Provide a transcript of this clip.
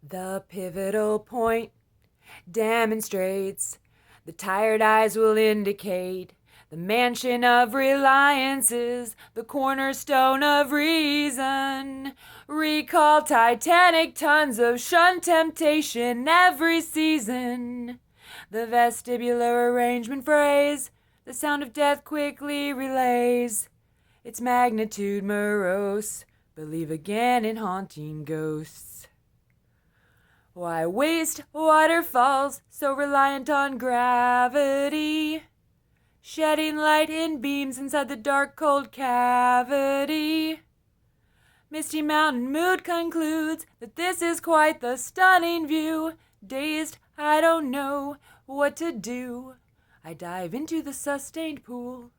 The pivotal point demonstrates, the tired eyes will indicate, the mansion of reliance is the cornerstone of reason. Recall Titanic, tons of shunned temptation every season. The vestibular arrangement phrase, the sound of death quickly relays its magnitude morose. Believe again in haunting ghosts. Why waste waterfalls so reliant on gravity? Shedding light in beams inside the dark, cold cavity. Misty Mountain Mood concludes that this is quite the stunning view. Dazed, I don't know what to do. I dive into the sustained pool.